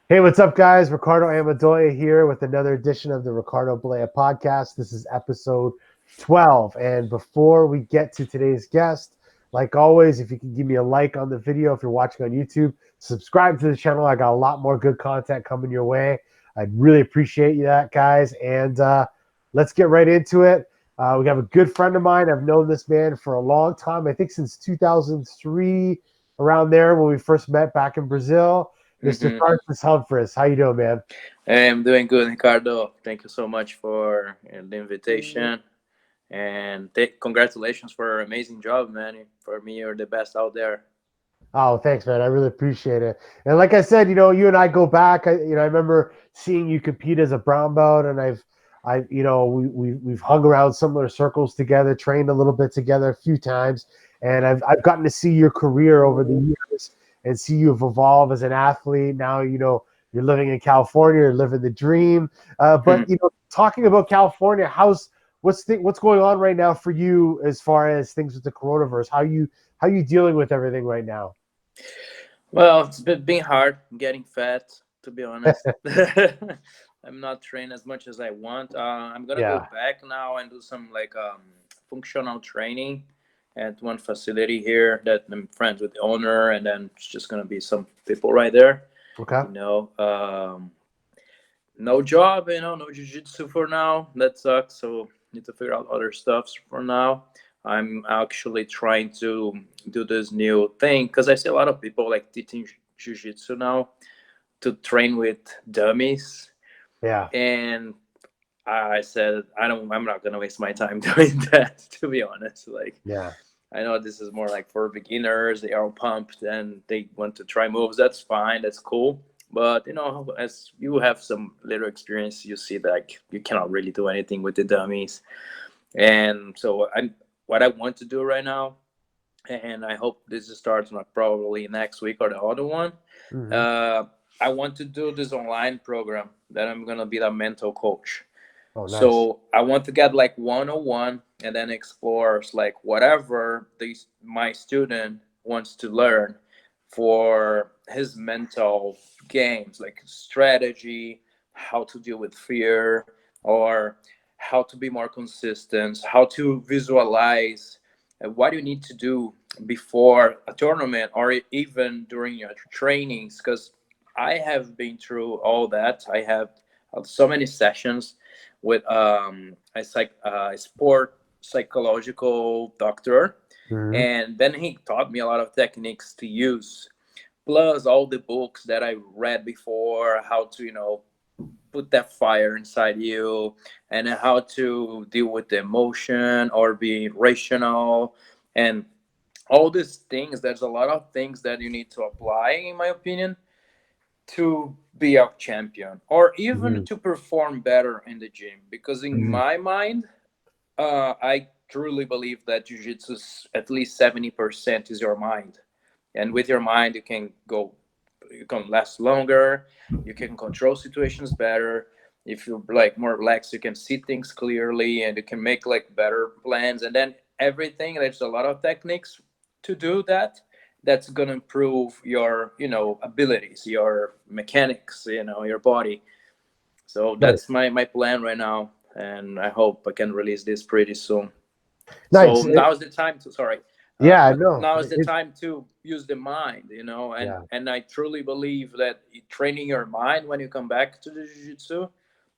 Hey, what's up, guys? Ricardo Amadoya here with another edition of the Ricardo Balea podcast. This is episode 12. And before we get to today's guest, like always, if you can give me a like on the video, if you're watching on YouTube, subscribe to the channel. I got a lot more good content coming your way. I'd really appreciate that, guys. And let's get right into it. We have a good friend of mine. I've known this man for a long time, I think since 2003, around there when we first met back in Brazil. Mr. Mm-hmm. Tarsis Humphreys, how you doing, man? Hey, I'm doing good, Ricardo. Thank you so much for the invitation, and congratulations for an amazing job, man. For me, you're the best out there. Oh, thanks, man. I really appreciate it. And like I said, you and I go back. I remember seeing you compete as a brown belt, and we've hung around similar circles together, trained a little bit together a few times, and I've gotten to see your career over the years and see you've evolved as an athlete. Now, you're living in California, you're living the dream. But talking about California, what's going on right now for you as far as things with the coronavirus? How you dealing with everything right now? Well, it's been hard getting fat, to be honest. I'm not trained as much as I want. I'm gonna go Yeah. back now and do some functional training at one facility here that I'm friends with the owner, and then it's just gonna be some people right there. Okay. You know, no job, no jiu-jitsu for now. That sucks. So need to figure out other stuff for now. I'm actually trying to do this new thing because I see a lot of people like teaching jiu-jitsu now to train with dummies, Yeah. and I said I'm not gonna waste my time doing that. To be honest, Yeah. I know this is more like for beginners. They are pumped and they want to try moves. That's fine. That's cool. But as you have some little experience, you see that like, you cannot really do anything with the dummies. And so what I want to do right now, and I hope this starts like probably next week or the other one. Hmm. Uh, I want to do this online program that I'm gonna be the mental coach. Oh, nice. So I want to get like 101 and then explore like whatever my student wants to learn for his mental games, like strategy, how to deal with fear, or how to be more consistent, how to visualize what you need to do before a tournament or even during your trainings. Because I have been through all that. I have so many sessions with a sport psychological doctor, Hmm. and then he taught me a lot of techniques to use, plus all the books that I read before, how to put that fire inside you, and how to deal with the emotion or be rational, and all these things. There's a lot of things that you need to apply, in my opinion, to be a champion or even Hmm. to perform better in the gym. Because in Hmm. my mind, I truly believe that jiu-jitsu is at least 70% is your mind, and with your mind you can last longer, you can control situations better. If you're like more relaxed, you can see things clearly, and you can make like better plans. And then everything, there's a lot of techniques to do that. That's gonna improve your abilities, your mechanics, your body. So that's Nice. my plan right now, and I hope I can release this pretty soon. So Nice. now is the time to sorry. Yeah, no. Now is the time to use the mind, and Yeah. I truly believe that training your mind when you come back to the jiu-jitsu,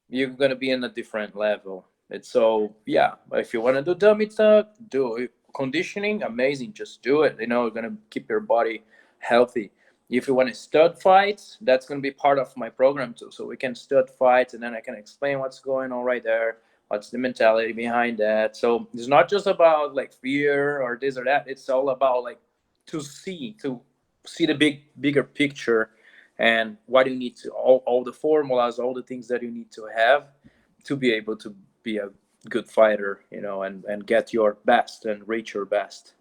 you're gonna be in a different level. It's so yeah. If you want to do dummy stuff, do it. Conditioning, amazing. Just do it. You're gonna keep your body healthy. If you want to stud fights, that's gonna be part of my program too. So we can stud fights, and then I can explain what's going on right there. What's the mentality behind that? So it's not just about like fear or this or that. It's all about like to see the bigger picture, and what you need to all the formulas, all the things that you need to have to be able to be a good fighter, and get your best and reach your best.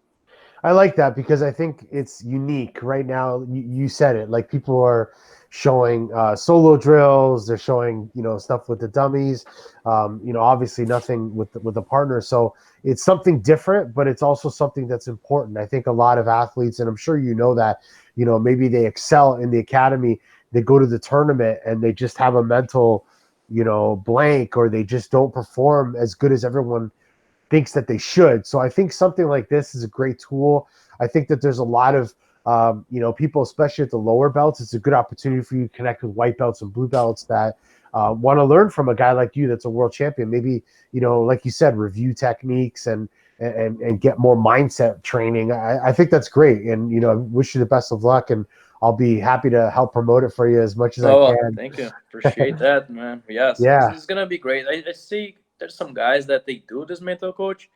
I like that because I think it's unique right now. You said it. Like people are showing solo drills. They're showing stuff with the dummies. Obviously nothing with the partner. So it's something different, but it's also something that's important. I think a lot of athletes, and I'm sure you know that. Maybe they excel in the academy. they go to the tournament and they just have a mental, blank, or they just don't perform as good as everyone thinks that they should. So I think something like this is a great tool. I think that there's a lot of people, especially at the lower belts, it's a good opportunity for you to connect with white belts and blue belts that want to learn from a guy like you that's a world champion. Maybe, like you said, review techniques and get more mindset training. I think that's great. And, I wish you the best of luck, and I'll be happy to help promote it for you as much as I Oh, can. thank you. Appreciate that, man. Yes, Yeah. it's gonna be great. I see there's some guys that they do this mental coach,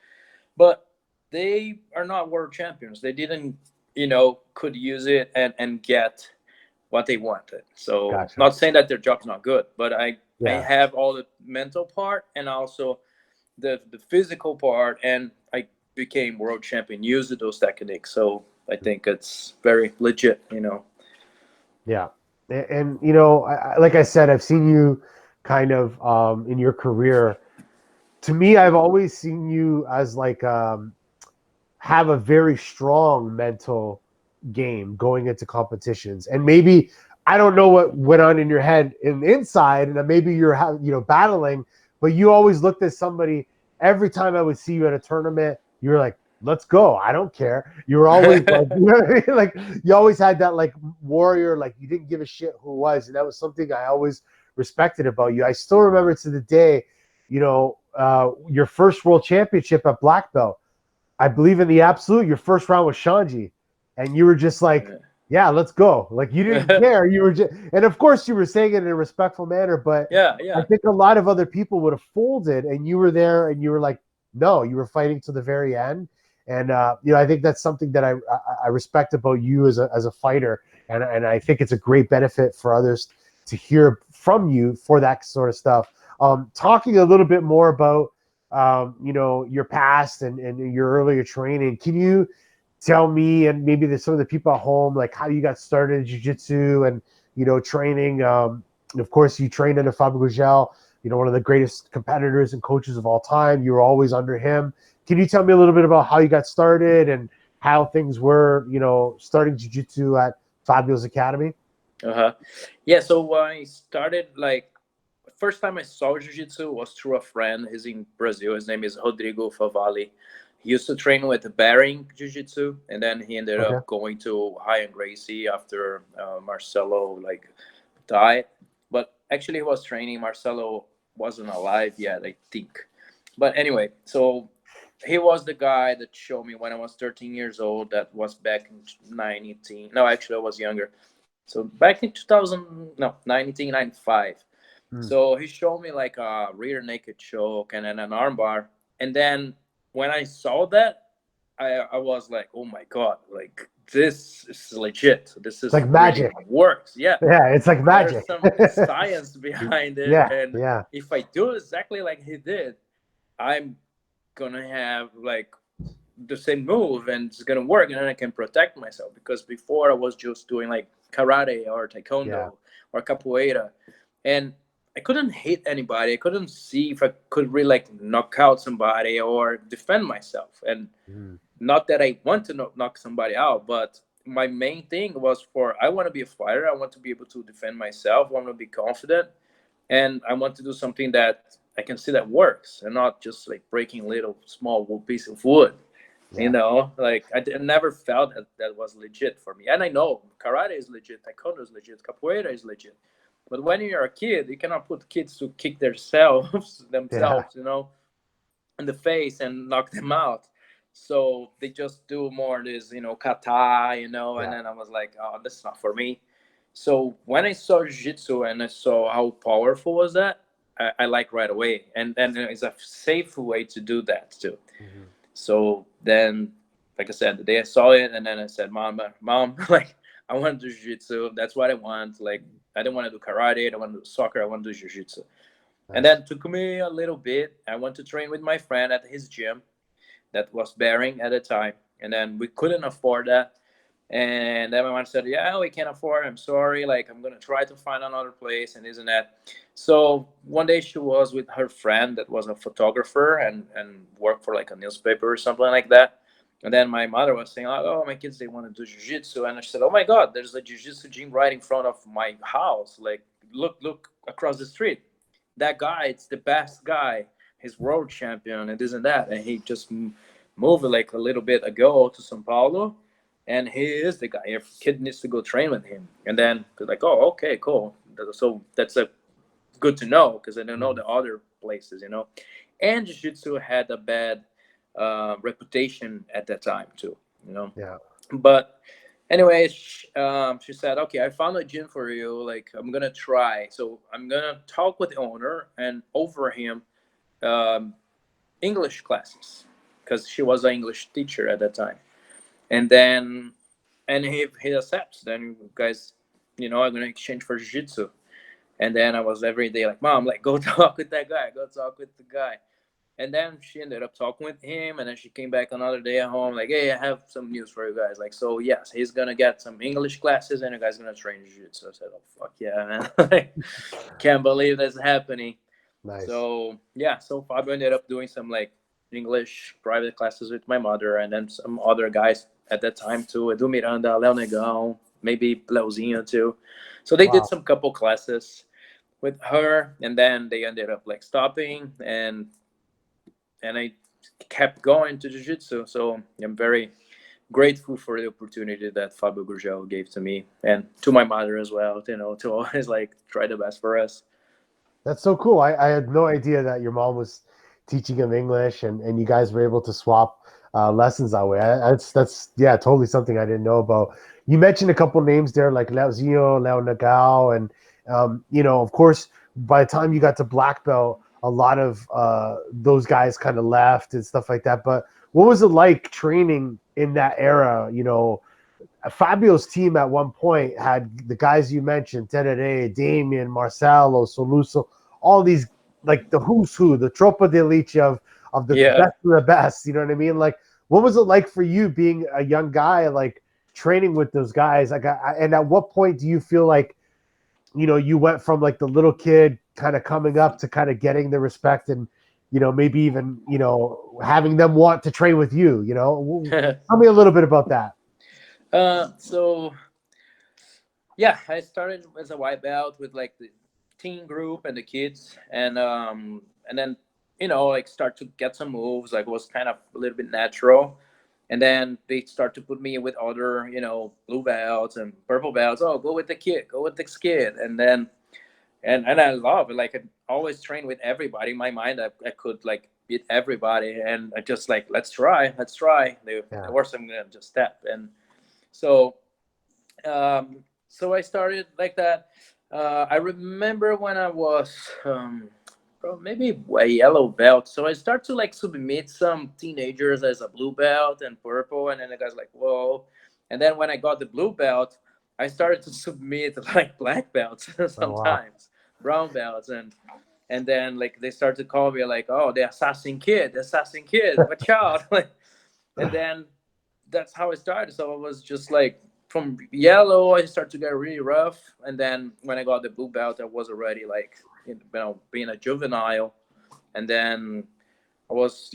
but they are not world champions. They didn't, could use it and get what they wanted. So Gotcha. not saying that their job's not good, but I Yeah. have all the mental part and also the physical part, and I became world champion using those techniques. So I think it's very legit. Yeah. And like I said, I've seen you kind of in your career. To me, I've always seen you as like have a very strong mental game going into competitions. And maybe I don't know what went on in your head in the inside, and maybe you're battling, but you always looked at somebody. Every time I would see you at a tournament, you were like, let's go. I don't care. You were always like, like you always had that like warrior, like you didn't give a shit who it was. And that was something I always respected about you. I still remember to the day, your first world championship at black belt. I believe in the absolute. Your first round was Shanji, and you were just like, "Yeah, let's go." Like you didn't care. You were just, and of course, you were saying it in a respectful manner. But Yeah, I think a lot of other people would have folded, and you were there, and you were like, "No," you were fighting to the very end. And I think that's something that I respect about you as a fighter, and I think it's a great benefit for others to hear from you for that sort of stuff. Talking a little bit more about your past and your earlier training. Can you tell me, and maybe some of the people at home, like how you got started in jiu-jitsu and, training? Of course, you trained under Fabio Gurgel, one of the greatest competitors and coaches of all time. You were always under him. Can you tell me a little bit about how you got started and how things were, starting jiu-jitsu at Fabio's Academy? Yeah, so I started like first time I saw jiu-jitsu was through a friend. He's in Brazil. His name is Rodrigo Favalli. He used to train with Bering Jiu-Jitsu, and then he ended Okay. up going to High and Gracie after Marcelo like died. But actually, he was training. Marcelo wasn't alive yet, I think. But anyway, so he was the guy that showed me when I was 13 years old. That was back in 19. No, actually, I was younger. So back in 2000, no, 1995. Mm. So he showed me like a rear naked choke and then an armbar. And then when I saw that, I was like, oh my God, like this is legit. This It's is like really magic. works. Yeah. Yeah, it's like There's magic. some science behind it. Yeah, And yeah, if I do exactly like he did, I'm gonna have like the same move and it's gonna work, and then I can protect myself. Because before I was just doing like karate or yeah. taekwondo or capoeira, and I couldn't hit anybody. I couldn't see if I could really like knock out somebody or defend myself. And Mm. not that I want to knock somebody out, but my main thing was I want to be a fighter. I want to be able to defend myself. I want to be confident, and I want to do something that I can see that works, and not just like breaking little small piece of wood. Yeah. Like I never felt that was legit for me. And I know karate is legit, taekwondo is legit, capoeira is legit. But when you're a kid, you cannot put kids to kick themselves, Yeah. in the face and knock them out. So they just do more this, kata, and Yeah. then I was like, oh, that's not for me. So when I saw jiu-jitsu and I saw how powerful was that, I like right away. And it's a safe way to do that too. Mhm. So then, like I said, the day I saw it, and then I said, Mom, like, I want to do jiu-jitsu. That's what I want. Like, I don't want to do karate. I don't want to do soccer. I want to do jiu-jitsu. And Nice. then it took me a little bit. I went to train with my friend at his gym that was Bering at the time. And then we couldn't afford that. And then my mom said, yeah, we can't afford it. I'm sorry. Like, I'm going to try to find another place and isn't that. So one day she was with her friend that was a photographer and worked for like a newspaper or something like that. And then my mother was saying, like, "Oh, my kids, they want to do jiu-jitsu." And I said, "Oh my God, there's a jiu-jitsu gym right in front of my house. Like, look across the street. That guy, it's the best guy. He's world champion and this and that. And he just moved like a little bit ago to São Paulo, and he is the guy. Your kid needs to go train with him." And then they're like, "Oh, okay, cool. So that's a good to know because I don't know the other places, you know." And jiu-jitsu had a bad reputation at that time too, you know. Yeah. But anyway, she said, "Okay, I found a gym for you. Like, I'm gonna try. So I'm gonna talk with the owner and offer him um, English classes because she was an English teacher at that time." And then, and he accepts. Then you guys, you know, I'm gonna exchange for jiu-jitsu. And then I was every day like, "Mom, like, go talk with that guy. Go talk with the guy." And then she ended up talking with him, and then she came back another day at home like, "Hey, I have some news for you guys. Like, so yes, he's gonna get some English classes, and you guys gonna train jiu-jitsu." I said, "Oh fuck yeah, man!" Like, can't believe that's happening. Nice. So yeah, so Fabio ended up doing some like English private classes with my mother, and then some other guys at that time too, Edu Miranda, Léo Negão, maybe Leozinho too. So they did Wow. some couple classes with her, and then they ended up like stopping, and I kept going to jiu-jitsu. So I'm very grateful for the opportunity that Fabio Gurgel gave to me and to my mother as well, you know, to always like try the best for us. That's so cool. I had no idea that your mom was teaching him English, and you guys were able to swap lessons that way. That's yeah, totally something I didn't know about. You mentioned a couple names there, like Leozinho, Leo Nagao, and you know, of course, by the time you got to black belt, a lot of those guys kind of left and stuff like that. But what was it like training in that era? You know, Fabio's team at one point had the guys you mentioned, Terere, Damien, Marcelo, Soluso, all these like the who's who, the Tropa de Elite of the Yeah. best of the best. You know what I mean? Like, what was it like for you being a young guy, like training with those guys? Like, and at what point do you feel like you know you went from like the little kid kind of coming up to kind of getting the respect and you know maybe even you know having them want to train with you? You know, tell me a little bit about that. So yeah, I started as a white belt with like the teen group and the kids, and then you know like start to get some moves. Like was kind of a little bit natural, and then they start to put me with other you know blue belts and purple belts. Oh, go with the kid, go with this kid, and then and I love it. Like I always train with everybody. In my mind, I could like beat everybody, and I just like let's try. The Yeah. worst I'm gonna just step and so so I started like that. I remember when I was maybe a yellow belt. So I start to like submit some teenagers as a blue belt and purple, and then the guy's like, "Whoa!" And then when I got the blue belt, I started to submit like black belts Oh wow. sometimes, brown belts, and then like they start to call me like, "Oh, the assassin kid, watch out!" Like, and then that's how I started. So I was just like from yellow, I started to get really rough, and then when I got the blue belt, I was already like you know being a juvenile, and then I was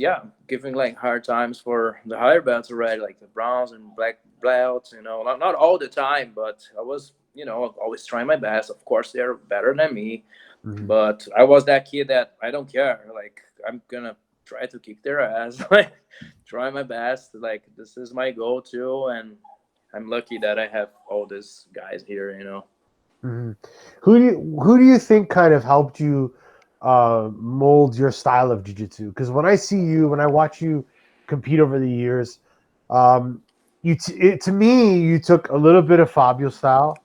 giving like hard times for the higher belts already, like the browns and black belts. You know, not all the time, but I was you know always trying my best. Of course, they're better than me, Mhm. but I was that kid that I don't care. Like I'm gonna try to kick their ass. Like try my best. Like this is my goal too, and I'm lucky that I have all these guys here. You know. Mhm. Who do you think kind of helped you mold your style of jiu-jitsu? Because when I see you, when I watch you compete over the years, um, to me you took a little bit of Fabio style.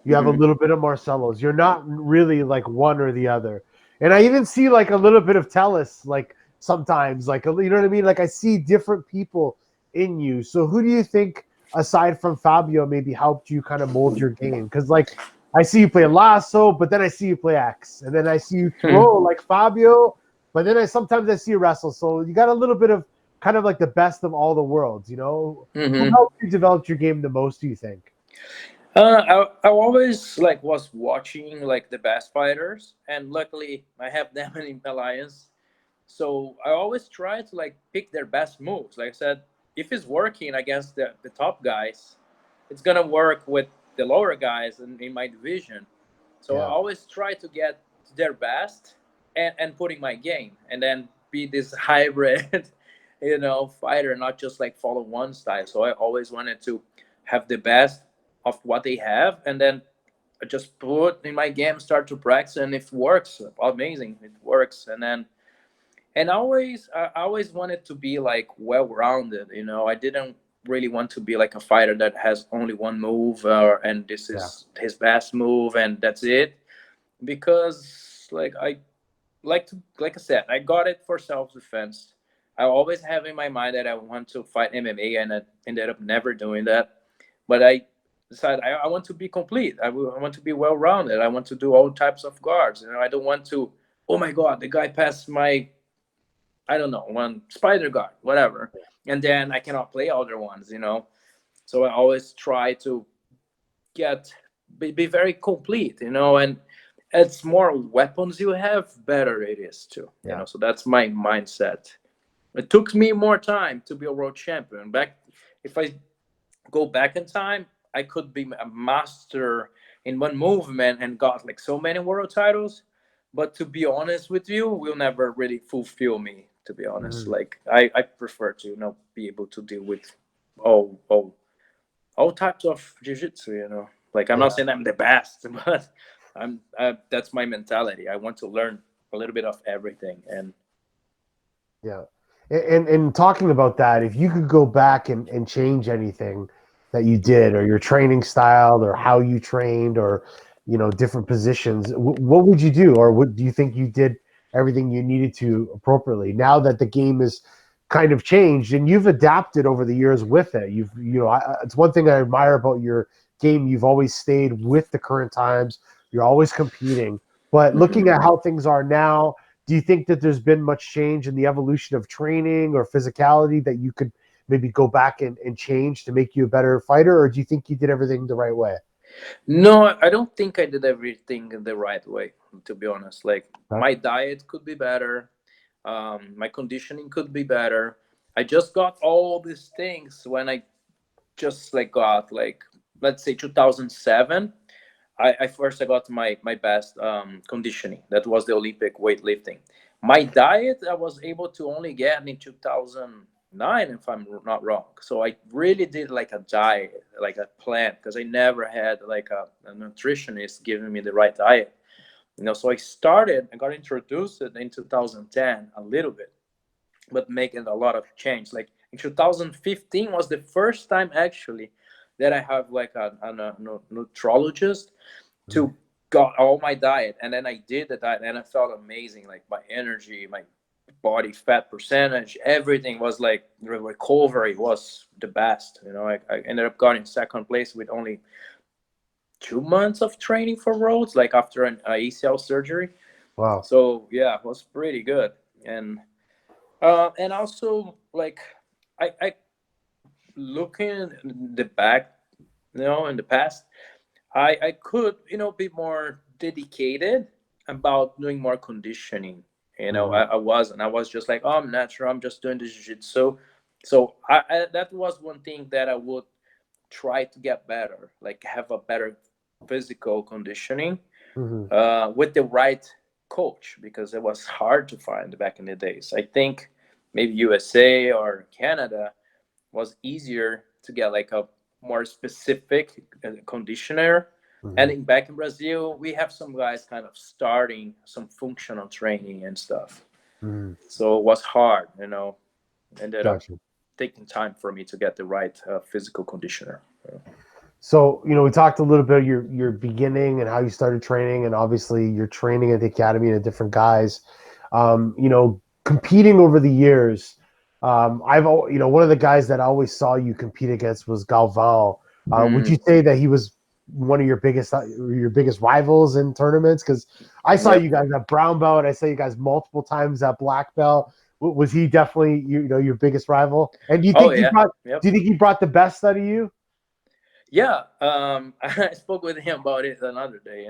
You have a Hmm. little bit of Marcelo's. You're not really like one or the other. And I even see like a little bit of Tellus, like sometimes, like you know what I mean. Like I see different people in you. So who do you think, aside from Fabio, maybe helped you kind of mold your game? Because like I see you play Lasso, but then I see you play X, and then I see you throw like Fabio, but then I see you wrestle. So you got a little bit of kind of like the best of all the worlds, you know. Who Hmm. helped you develop your game the most? Do you think? I always like was watching like the best fighters, and luckily I have them in Alliance. So I always try to like pick their best moves. Like I said, if it's working against the top guys, it's gonna work with the lower guys in my division. So I Yeah. always try to get their best and put in my game, and then be this hybrid, fighter, not just like follow one style. So I always wanted to have the best of what they have, and then I just put in my game, start to practice, and if it works, amazing, it works. And I always wanted to be like well rounded. I didn't really want to be like a fighter that has only one move, and this Yeah. is his best move and that's it. Because like I said, I got it for self defense. I always have in my mind that I want to fight MMA, and I ended up never doing that. But I decided I want to be complete. I want to be well rounded. I want to do all types of guards. I don't want to. Oh my God, the guy passed my, I don't know, one spider guard, whatever, and then I cannot play other ones. So I always try to get be very complete. And it's more weapons you have, better it is too. Yeah. So that's my mindset. It took me more time to be a world champion. If I go back in time, I could be a master in one movement and got like so many world titles. But to be honest with you, will never really fulfill me. To be honest, Mhm. like I prefer to be able to deal with all all all types of jiu-jitsu. Like, I'm Yeah. not saying I'm the best, but that's my mentality. I want to learn a little bit of everything. And Yeah. And talking about that, if you could go back and change anything that you did, or your training style, or how you trained, or different positions, what would you do? Or what do you think you did everything you needed to appropriately? Now that the game is kind of changed and you've adapted over the years with it, it's one thing I admire about your game. You've always stayed with the current times. You're always competing. But looking Mhm. at how things are now, do you think that there's been much change in the evolution of training or physicality that you could maybe go back and change to make you a better fighter? Or do you think you did everything the right way? No, I don't think I did everything the right way, to be honest. Like, Huh? my diet could be better, my conditioning could be better. I just got all these things when I just like got, like, let's say 2007. I got my best conditioning. That was the Olympic weightlifting. My diet I was able to only get in 2009, if I'm not wrong. So I really did like a diet, like a plan, because I never had like a nutritionist giving me the right diet. So I got introduced in 2010 a little bit, but making a lot of change. Like, in 2015 was the first time actually that I have like a nutrologist Mhm. to got all my diet, and then I did the diet, and I felt amazing. Like, my energy, my body fat percentage, everything was like, the recovery was the best. I ended up getting second place with only 2 months of training for roads, like after an ACL surgery. Wow. So yeah, it was pretty good. And also, like, I looking in the back, in the past, I could, be more dedicated about doing more conditioning. Mhm. I was just like, oh, I'm natural, I'm just doing the jiu-jitsu. So that was one thing that I would try to get better, like have a better physical conditioning, Mhm. with the right coach, because it was hard to find back in the days. I think maybe USA or Canada was easier to get like a more specific conditioner. And Mhm. back in Brazil, we have some guys kind of starting some functional training and stuff. Mhm. So it was hard, ended up Gotcha. taking time for me to get the right physical conditioner. So, we talked a little bit of your beginning and how you started training, and obviously your training at the academy and the different guys. Competing over the years. One of the guys that I always saw you compete against was Galvão. Would you Mm, say that he was one of your biggest rivals in tournaments? Because I saw yep. you guys at brown belt. I saw you guys multiple times at black belt. Was he definitely your biggest rival? And Oh yeah. do Yep. you think he brought the best out of you? Yeah. I spoke with him about it another day.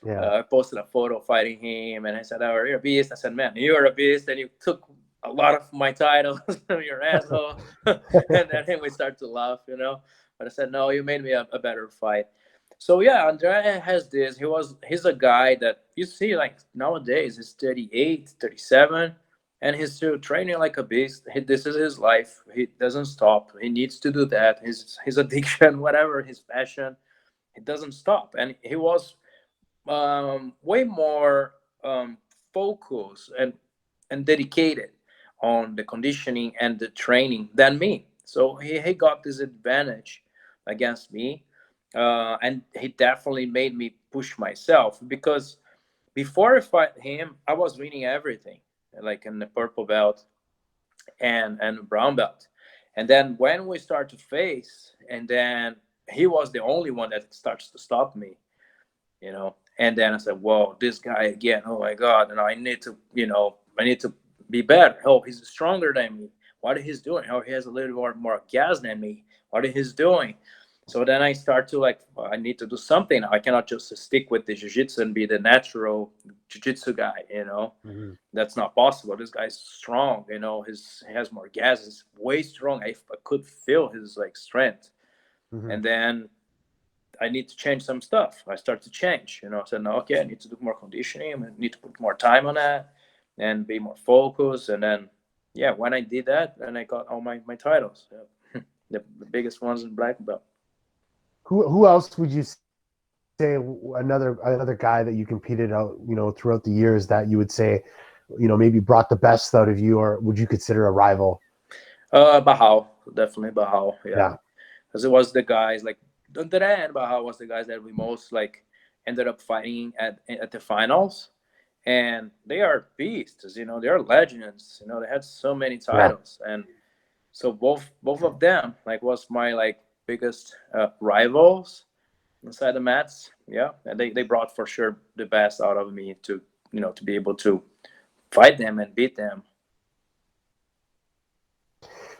Yeah. I posted a photo fighting him, and I said, "Oh, you're a beast." I said, "Man, you're a beast," and you took a lot of my titles, your asshole. And then we start to laugh, you know. But I said, no, you made me a better fight. So yeah, Andrea has this. He's a guy that you see like nowadays he's 38, 37, and he's still training like a beast. This is his life. He doesn't stop. He needs to do that. His addiction, whatever his passion, it doesn't stop. And he was way more focused and dedicated on the conditioning and the training than me. So he got this advantage against me. And he definitely made me push myself because before I fight him, I was winning everything, like in the purple belt and brown belt. And then when we start to face, and then he was the only one that starts to stop me, you know. And then I said, whoa, this guy again, oh my God, and I need to, I need to be better. Oh, he's stronger than me. What he's doing? Oh, he has a little more gas than me. What he's doing? So then I start to like, well, I need to do something. I cannot just stick with the jiu-jitsu and be the natural jiu-jitsu guy, you know. Mm-hmm. That's not possible. This guy's strong, you know. He has more gas. He's way strong. I could feel his like strength. Mm-hmm. And then I need to change some stuff. I start to change, you know. I said, no, okay, I need to do more conditioning. I need to put more time on that and be more focused. And then, yeah, when I did that, then I got all my titles, the biggest ones in black belt. Who else would you say another guy that you competed out, throughout the years that you would say, maybe brought the best out of you, or would you consider a rival? Bahal, definitely Bahal, Yeah. because it was the guys like Andre and Bahal was the guys that we most like ended up fighting at the finals, and they are beasts, you know, they are legends, you know, they had so many titles, and so both of them like was my like biggest rivals inside the mats. Yeah, and they brought for sure the best out of me to, to be able to fight them and beat them.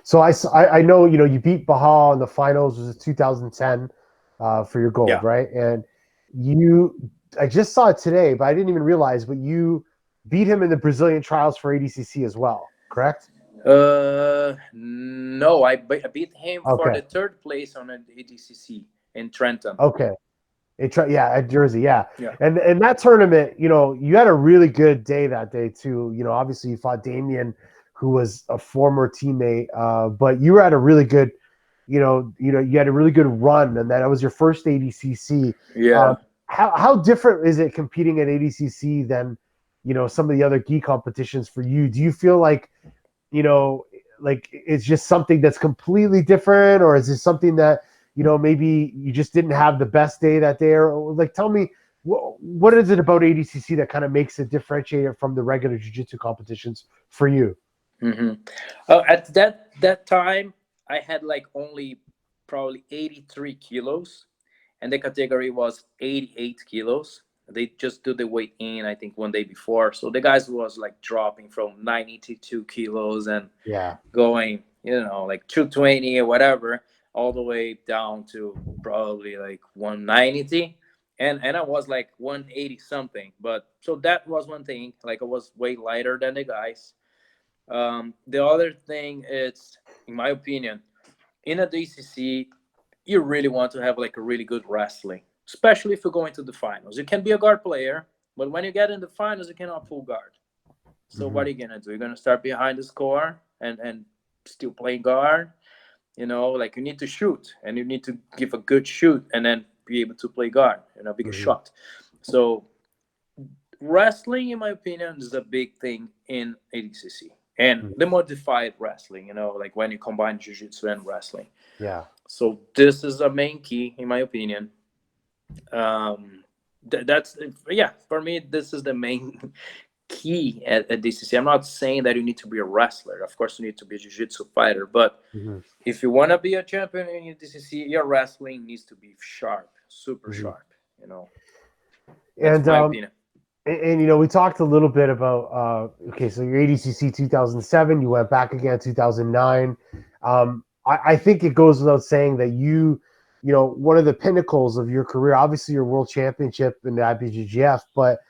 So I know, you beat Bahal in the finals, was it 2010 for your gold, Yeah. right? And I just saw it today, but I didn't even realize, but you beat him in the Brazilian trials for ADCC as well, correct? No, I beat him for Okay. the third place on the ADCC in Trenton. Okay. At Jersey, yeah. Yeah. And that tournament, you had a really good day that day too. Obviously you fought Damien, who was a former teammate, but you were at a really good, you had a really good run, and that was your first ADCC. Yeah. How different is it competing at ADCC than, some of the other gi competitions for you? Do you feel like, like it's just something that's completely different, or is it something that, maybe you just didn't have the best day that day? Or like, tell me, what is it about ADCC that kind of makes it differentiated from the regular jiu-jitsu competitions for you? Mm-hmm. At that time, I had like only probably 83 kilos, and the category was 88 kilos. They just do the weight in, I think, one day before. So the guys was like dropping from 92 kilos and Yeah. going, like 220 or whatever, all the way down to probably like 190. And I was like 180 something. But so that was one thing. Like I was way lighter than the guys. The other thing is, in my opinion, in a DCC, you really want to have like a really good wrestling, especially if you're going to the finals. You can be a guard player, but when you get in the finals, you cannot pull guard. So what are you gonna do? You're gonna start behind the score and still playing guard. Like you need to shoot, and you need to give a good shoot, and then be able to play guard. Big shot. So wrestling, in my opinion, is a big thing in ADCC. And the modified wrestling, like when you combine jiu-jitsu and wrestling. Yeah. So this is a main key, in my opinion. That's for me, this is the main key at DCC. I'm not saying that you need to be a wrestler. Of course, you need to be a jiu-jitsu fighter. But if you want to be a champion in DCC, your wrestling needs to be sharp, super sharp. That's my opinion. And we talked a little bit about so your ADCC 2007, you went back again 2009. I think it goes without saying that one of the pinnacles of your career, obviously your world championship in the IBJJF, but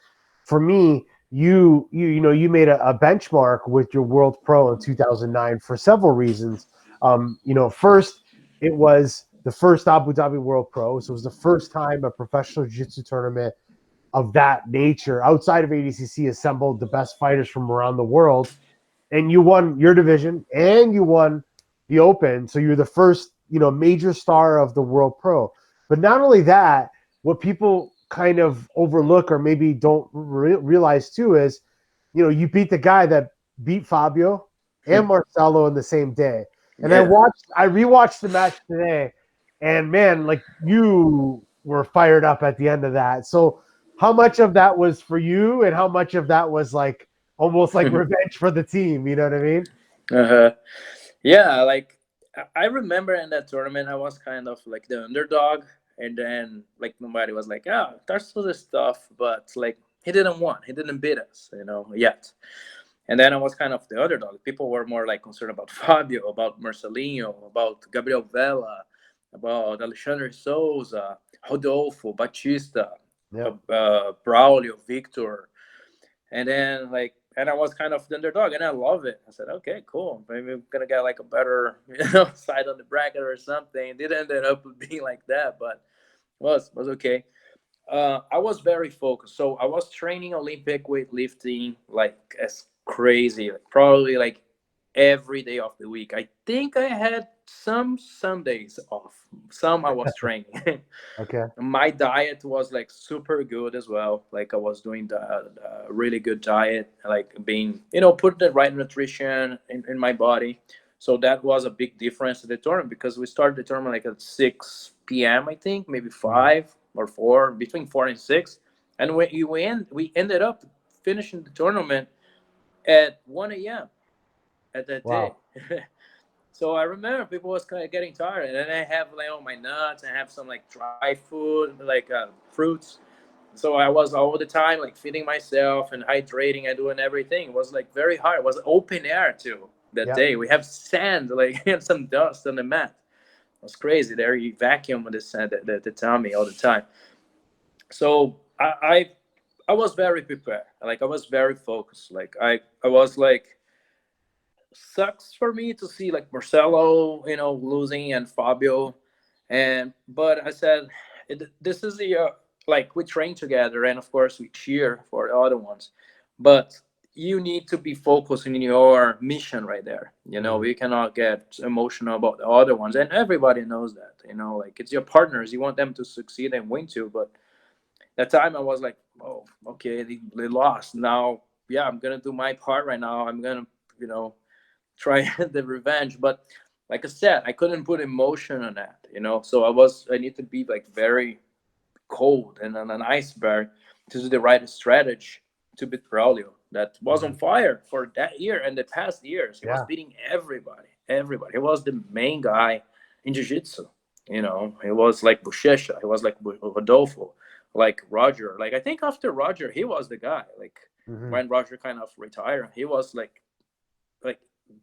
for me, you made a benchmark with your World Pro in 2009 for several reasons. First, it was the first Abu Dhabi World Pro, so it was the first time a professional jiu-jitsu tournament of that nature outside of ADCC assembled the best fighters from around the world, and you won your division and you won the Open, so you're the first major star of the World Pro. But not only that, what people kind of overlook or maybe don't realize too is, you beat the guy that beat Fabio and Marcelo in the same day. And Yeah. I rewatched the match today, and man, like you were fired up at the end of that. So how much of that was for you, and how much of that was like almost like revenge for the team? You know what I mean? Uh-huh. Yeah, like I remember in that tournament, I was kind of like the underdog, and then like nobody was like, "Oh, Tarsis is tough," but like he didn't win, he didn't beat us, yet. And then I was kind of the underdog. People were more like concerned about Fabio, about Marcelinho, about Gabriel Vela, about Alexandre Souza, Rodolfo, Batista, Yep. Braulio, Victor. And then and I was kind of the underdog, and I love it. I said, okay, cool. Maybe I'm gonna get like a better, side on the bracket or something. It didn't end up being like that, but was okay. I was very focused, so I was training Olympic weightlifting like as crazy, like, probably like every day of the week. I think I had some Sundays off. Some I was training. Okay. My diet was like super good as well. Like I was doing the really good diet, like being putting the right nutrition in my body. So that was a big difference in the tournament, because we started the tournament like at 6 p.m. I think, maybe 5 or 4, between 4 and 6, and we ended up finishing the tournament at 1 a.m. at that day. Wow. So I remember people was kind of getting tired, and then I have like all my nuts, I have some like dry food, like fruits. So I was all the time like feeding myself and hydrating and doing everything. It was like very hard. It was open air too that Yep. day. We have sand, like and some dust on the mat. It was crazy. There you vacuum the sand, the tummy all the time. So I was very prepared. Like I was very focused. Like I was like, sucks for me to see like Marcelo, losing, and Fabio, but I said, this is the like we train together, and of course we cheer for the other ones, but you need to be focused in your mission right there. Mhm. We cannot get emotional about the other ones, and everybody knows that. Like it's your partners, you want them to succeed and win too, but that time I was like, oh, okay, they lost now. Yeah, I'm gonna do my part right now. I'm gonna, you know, try the revenge. But like I said, I couldn't put emotion on that, So I need to be like very cold and on an iceberg to do the right strategy to beat Braulio. That was on Mhm. fire for that year and the past years. He was Yeah. beating everybody, everybody. He was the main guy in jiu-jitsu. He was like Buchecha, he was like Rodolfo, like Roger. Like I think after Roger, he was the guy. Like Mhm. when Roger kind of retired, he was like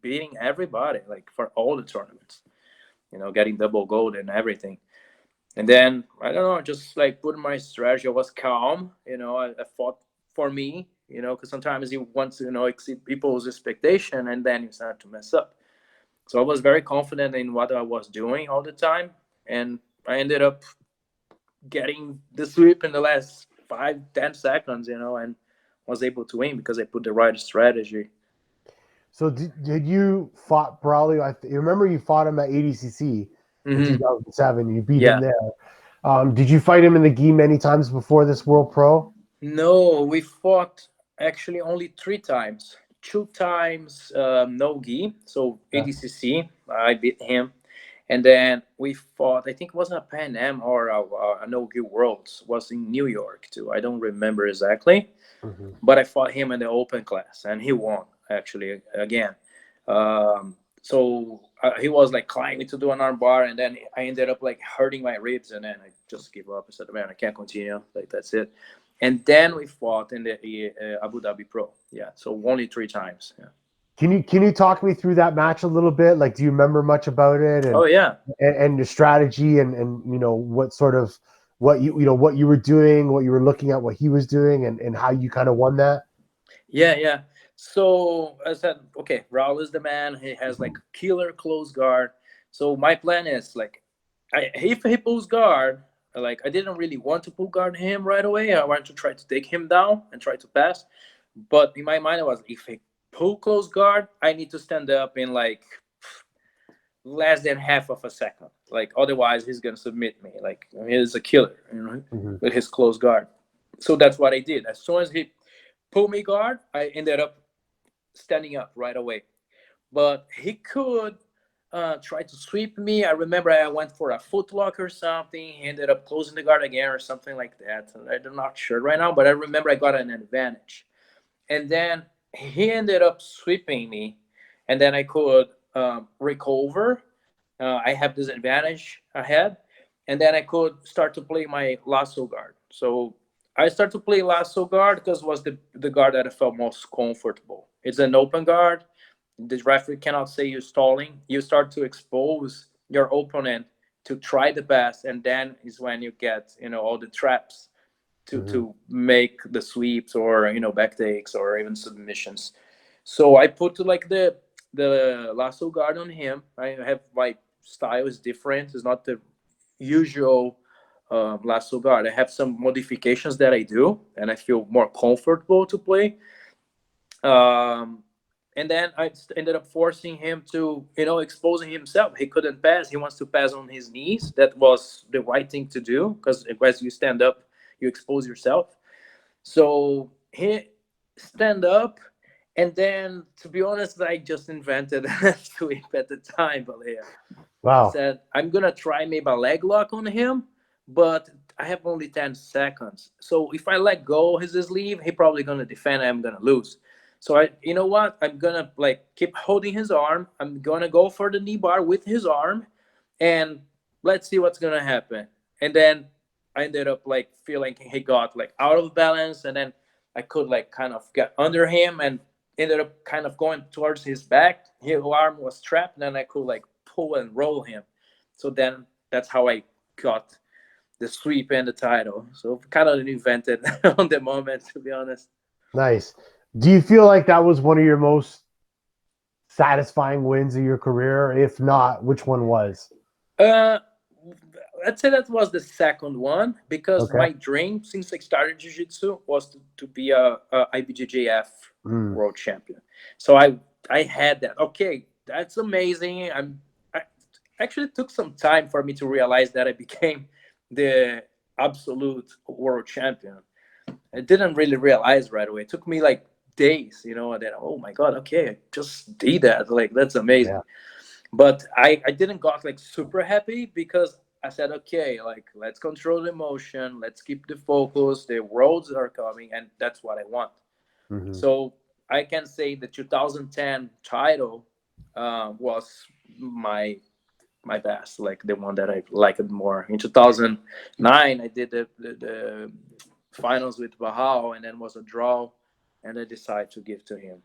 beating everybody, like for all the tournaments, getting double gold and everything. And then I don't know, just like putting my strategy, I was calm. I fought for me. Because sometimes you want to exceed people's expectation, and then you start to mess up. So I was very confident in what I was doing all the time, and I ended up getting the sweep in the last 5-10 seconds, and was able to win because I put the right strategy. So did you fought Braulio? You remember you fought him at ADCC in Hmm. 2007. You beat him Yeah. there. Did you fight him in the gi many times before this World Pro? No, we fought actually only 3 times. 2 times no gi, so Yeah. ADCC, I beat him. And then we fought, I think it wasn't a Pan Am or a no gi Worlds, it was in New York too. I don't remember exactly, Mhm. but I fought him in the open class and he won actually again. So he was like climbing to do an arm bar, and then I ended up like hurting my ribs, and then I just give up. I said, man, I can't continue. Like that's it. And then we fought in the Abu Dhabi Pro. Yeah, so only 3 times. Yeah. Can you talk me through that match a little bit? Like, do you remember much about it, Oh yeah. and the strategy, and what sort of what you were doing, what you were looking at, what he was doing, and how you kind of won that? Yeah, yeah. So I said, okay, Raul is the man. He has like killer close guard. So my plan is like, if he pulls guard, like I didn't really want to pull guard him right away. I wanted to try to take him down and try to pass. But in my mind, I was if he pull close guard, I need to stand up in like less than half of a second. Like otherwise, he's gonna submit me. Like he's a killer, Hmm. with his close guard. So that's what I did. As soon as he pulled me guard, I ended up standing up right away. But he could try to sweep me. I remember I went for a footlock or something. He ended up closing the guard again or something like that. I'm not sure right now, but I remember I got an advantage. And then he ended up sweeping me, and then I could recover. I have this advantage ahead, and then I could start to play my lasso guard. So I started to play lasso guard because it was the guard that I felt most comfortable. It's an open guard. The referee cannot say you're stalling. You start to expose your opponent to try the best, and then is when you get all the traps Hmm. to make the sweeps or back takes or even submissions. So I put like the lasso guard on him. I have my style is different. It's not the usual lasso guard. I have some modifications that I do, and I feel more comfortable to play. Um, and then I ended up forcing him to, exposing himself. He couldn't pass. He wants to pass on his knees. That was the right thing to do because as you stand up, you expose yourself. So he stand up, and then to be honest, I just invented a sweep at the time, Balea. I Wow. said I'm gonna try maybe a leg lock on him, but I have only 10 seconds. So if I let go his sleeve, he probably gonna defend. I'm gonna lose. So you know what? I'm gonna like keep holding his arm. I'm gonna go for the knee bar with his arm, and let's see what's gonna happen. And then I ended up like feeling he got like out of balance, and then I could like kind of get under him and ended up kind of going towards his back. His arm was trapped, and then I could like pull and roll him. So then that's how I got the sweep and the title. So kind of invented on the moment, to be honest. Nice. Do you feel like that was one of your most satisfying wins of your career? If not, which one was? Uh, I'd say that was the second one because Okay. my dream since I started Jiu Jitsu was to be a IBJJF Mm. world champion. So I had that. Okay, that's amazing. I actually took some time for me to realize that I became the absolute world champion. I didn't really realize right away. It took me like days, and then oh my god, okay, I just did that. Like that's amazing. Yeah. But I didn't got like super happy because I said, okay, like let's control the emotion, let's keep the focus, the roads are coming, and that's what I want. Hmm. So I can say the 2010 title was my best, like the one that I liked more. In 2009, I did the finals with Bahal, and then was a draw, and I decided to give to him.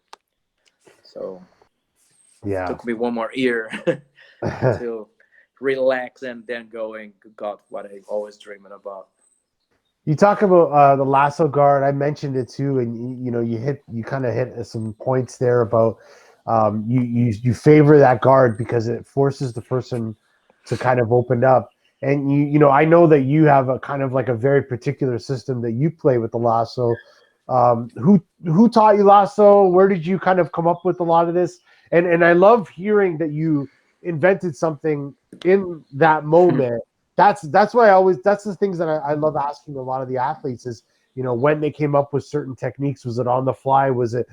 So Yeah. took me one more year to relax and then go and got what I always dreaming about. You talk about the lasso guard. I mentioned it too, and you kind of hit some points there about you favor that guard because it forces the person to kind of open up. And I know that you have a kind of like a very particular system that you play with the lasso. Who taught you lasso? Where did you kind of come up with a lot of this? And I love hearing that you invented something in that moment. That's why that's the things that I love asking a lot of the athletes is when they came up with certain techniques. Was it on the fly? Was it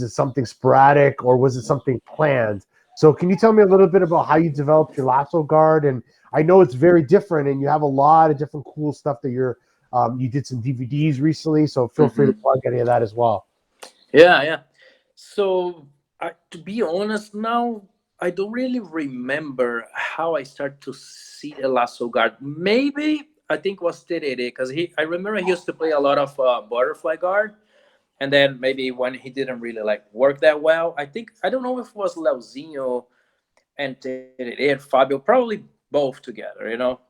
something sporadic, or was it something planned? So can you tell me a little bit about how you developed your lasso guard? And I know it's very different, and you have a lot of different cool stuff that you did some DVDs recently, so feel free to Hmm. plug any of that as well. Yeah, yeah. So to be honest, now I don't really remember how I started to see the lasso guard. Maybe I think it was Terere because I remember he used to play a lot of butterfly guard, and then maybe when he didn't really like work that well, I don't know if it was Leozinho and Terere and Fabio, probably both together,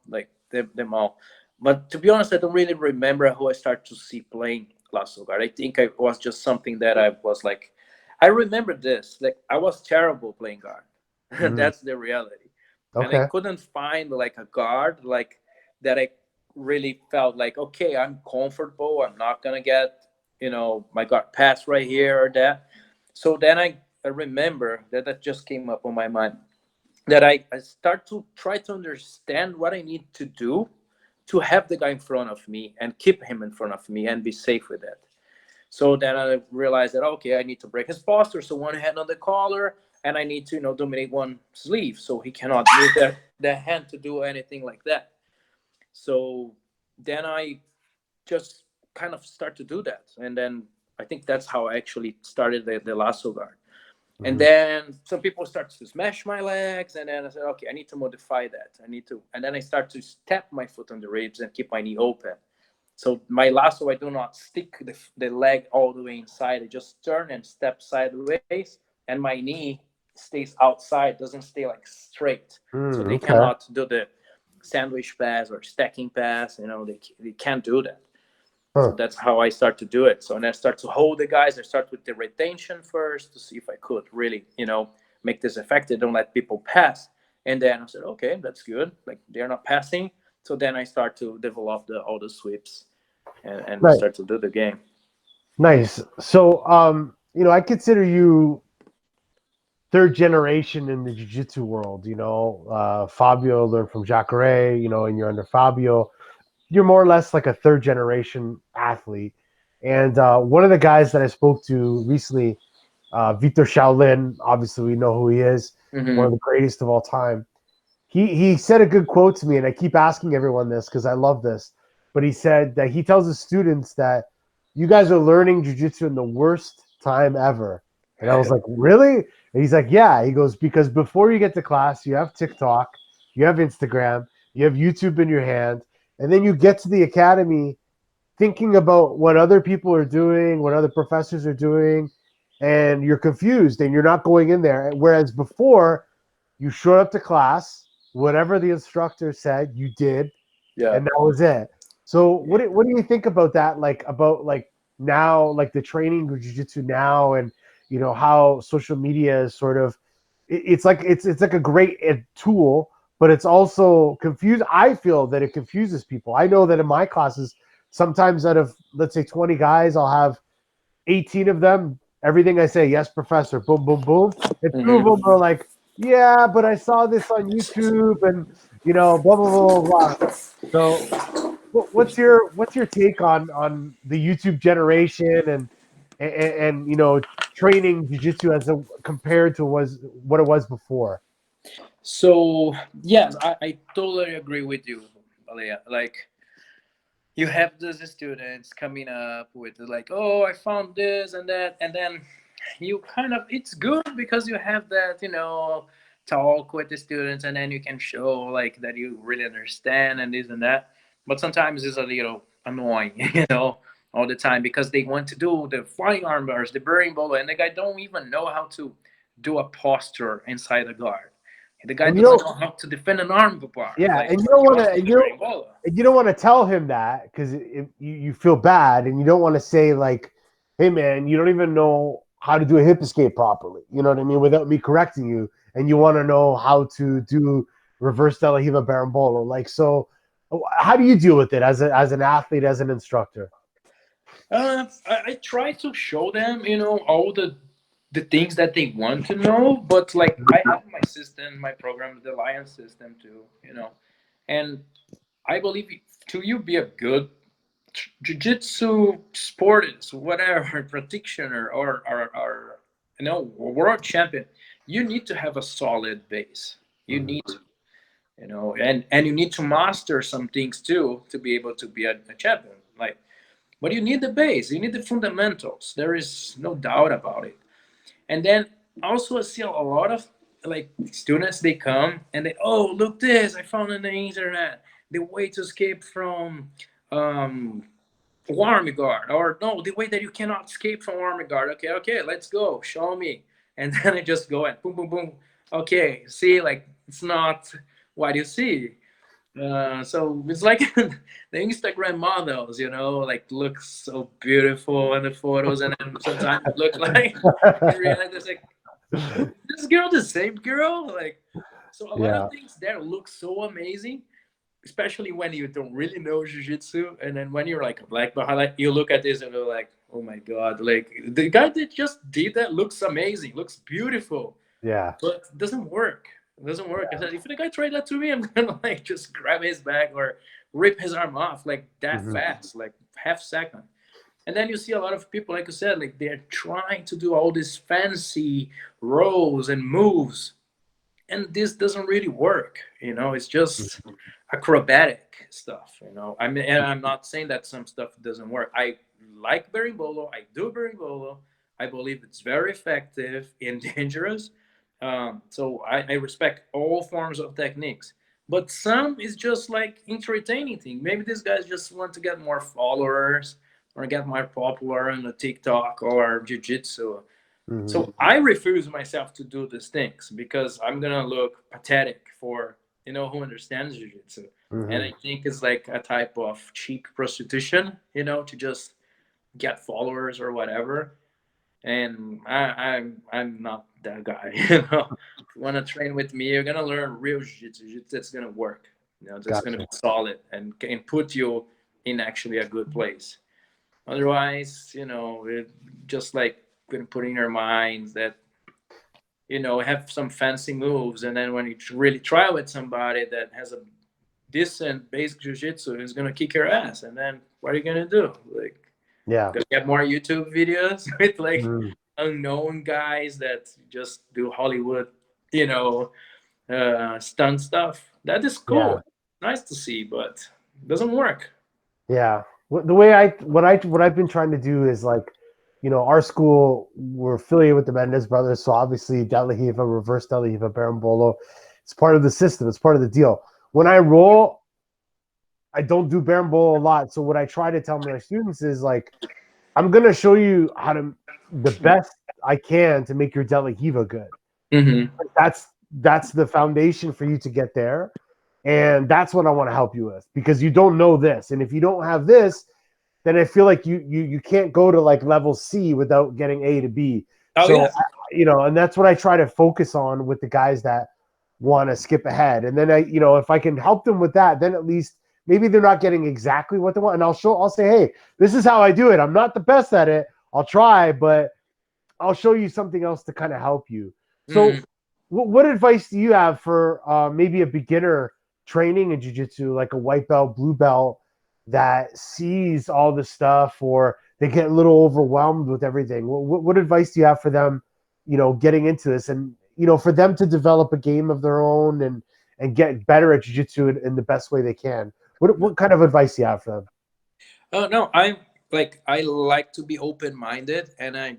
like them all. But to be honest, I don't really remember who I started to see playing. Lasso Guard. I think I was just something that I was like, I remember this. Like I was terrible playing guard. Mhm. That's the reality. And I Okay. couldn't find like a guard like that I really felt like, okay, I'm comfortable. I'm not gonna get, my guard pass right here or that. So then I remember that just came up on my mind that I start to try to understand what I need to do to have the guy in front of me and keep him in front of me and be safe with that. So then I realized that, okay, I need to break his posture. So one hand on the collar, and I need to, dominate one sleeve so he cannot use that hand to do anything like that. So then I just kind of start to do that. And then I think that's how I actually started the lasso guard. And Mhm. then some people start to smash my legs, and then I said, okay, I need to modify that. And then I start to step my foot on the ribs and keep my knee open. So my lasso, I do not stick the leg all the way inside. I just turn and step sideways, and my knee stays outside, doesn't stay like straight. So they Okay. cannot do the sandwich pass or stacking pass. They can't do that. So Huh. that's how I start to do it. So and I start to hold the guys. I start with the retention first to see if I could really, make this effective. Don't let people pass. And then I said, okay, that's good. Like they're not passing. So then I start to develop all the sweeps and Right. start to do the game. Nice. So, I consider you third generation in the jiu-jitsu world. Fabio learned from Jacare, and you're under Fabio. You're more or less like a third generation athlete. And one of the guys that I spoke to recently, Vitor Shaolin, obviously we know who he is, one of Mm-hmm. the greatest of all time. He said a good quote to me, and I keep asking everyone this because I love this. But he said that he tells his students that you guys are learning jujitsu in the worst time ever. And I was like, really? And he's like, yeah. He goes, because before you get to class, you have TikTok, you have Instagram, you have YouTube in your hand, and then you get to the academy thinking about what other people are doing, what other professors are doing, and you're confused and you're not going in there. Whereas before, you showed up to class, whatever the instructor said, you did, Yeah. and that was it. So Yeah. what do you think about that? Like about like now, like the training of jiu-jitsu now, and how social media is sort of it's like a great tool, but it's also confused. I feel that it confuses people. I know that in my classes, sometimes out of let's say 20 guys, I'll have 18 of them. Everything I say, yes, professor, boom, boom, boom. And two of them Mm-hmm. are like, yeah, but I saw this on YouTube, and blah blah blah blah. So, what's your take on the YouTube generation and training jujitsu as compared to was what it was before? So yes, I totally agree with you, Balea. Like you have those students coming up with like, oh, I found this and that, and then you kind of, it's good because you have that, talk with the students, and then you can show like that you really understand and this and that. But sometimes it's a little annoying, all the time because they want to do the flying arm bars, the burning ball, and the guy don't even know how to do a posture inside the guard. The guy And doesn't know how to defend an arm bar. yeah, Like and you don't he want wants to, to do the burning ball. and you don't want to tell him that because you feel bad, and you don't want to say like, "Hey, man, you don't even know how to do a hip escape properly." You know what I mean? Without me correcting you, and you want to know how to do reverse De La Riva Berimbolo. Like, so how do you deal with it as an athlete, as an instructor? I try to show them, all the things that they want to know. But like I have my system, my program, the Alliance system too, and I believe to you be a good jiu-jitsu sportist, whatever practitioner or world champion, you need to have a solid base. You Mhm. need to, and you need to master some things too to be able to be a champion. Like but you need the base, you need the fundamentals. There is no doubt about it. And then also I see a lot of like students, they come and they, oh, look this, I found on the internet the way to escape from um army guard, or no, the way that you cannot escape from army guard. Okay, okay, let's go, show me. And then I just go and boom boom boom. Okay, see, like it's not what you see. So it's like the Instagram models, like look so beautiful in the photos, and then sometimes it look like in reality it's like, this girl the same girl? Like, so a lot Yeah. of things there look so amazing, especially when you don't really know jiu-jitsu, and then when you're like a black belt highlight, you look at this and you're like, oh my god, like the guy that just did that looks amazing, looks beautiful, Yeah. but it doesn't work. It doesn't work. I said, if the guy tried that to me, I'm gonna like just grab his back or rip his arm off like that Hmm. fast, like half second. And then you see a lot of people, like you said, like they're trying to do all these fancy rolls and moves, and this doesn't really work. It's just acrobatic stuff. I mean, and I'm not saying that some stuff doesn't work. I like berimbolo. I do berimbolo. I believe it's very effective and dangerous. So I respect all forms of techniques. But some is just like entertaining thing. Maybe these guys just want to get more followers or get more popular on the TikTok or jiu-jitsu. Hmm. So I refuse myself to do these things because I'm gonna look pathetic for who understands jiu-jitsu. And Hmm. I think it's like a type of cheap prostitution, to just get followers or whatever. And I'm not that guy. If you wanna train with me, you're gonna learn real jiu-jitsu. Jiu-jitsu that's gonna work. That's gonna be Gotcha. solid and can put you in actually a good place. Otherwise, it just like been putting your minds that have some fancy moves, and then when you really try with somebody that has a decent basic jiu-jitsu, is gonna kick your ass, and then what are you gonna do? Like, Yeah. gonna get more YouTube videos with like Mhm. unknown guys that just do Hollywood, stunt stuff. That is Yeah. cool, nice to see, but it doesn't work. Yeah. The way what I've been trying to do is like, our school, we're affiliated with the Mendez brothers, so obviously De La Riva, reverse De La Riva, Berimbolo, it's part of the system. It's part of the deal. When I roll, I don't do Berimbolo a lot. So what I try to tell my students is like, I'm gonna show you how to the best I can to make your De La Riva good. Mm-hmm. That's the foundation for you to get there. And that's what I want to help you with because you don't know this. And if you don't have this, then I feel like you can't go to like level C without getting A to B. Oh So yeah. and that's what I try to focus on with the guys that want to skip ahead. And then if I can help them with that, then at least maybe they're not getting exactly what they want. And I'll say, hey, this is how I do it. I'm not the best at it. I'll try, but I'll show you something else to kind of help you. So Mm-hmm. what advice do you have for maybe a beginner training in jiu-jitsu, like a white belt, blue belt, that sees all this stuff or they get a little overwhelmed with everything? What advice do you have for them, getting into this and, for them to develop a game of their own and get better at jiu-jitsu in the best way they can? What kind of advice do you have for them? Oh no, I like to be open-minded, and I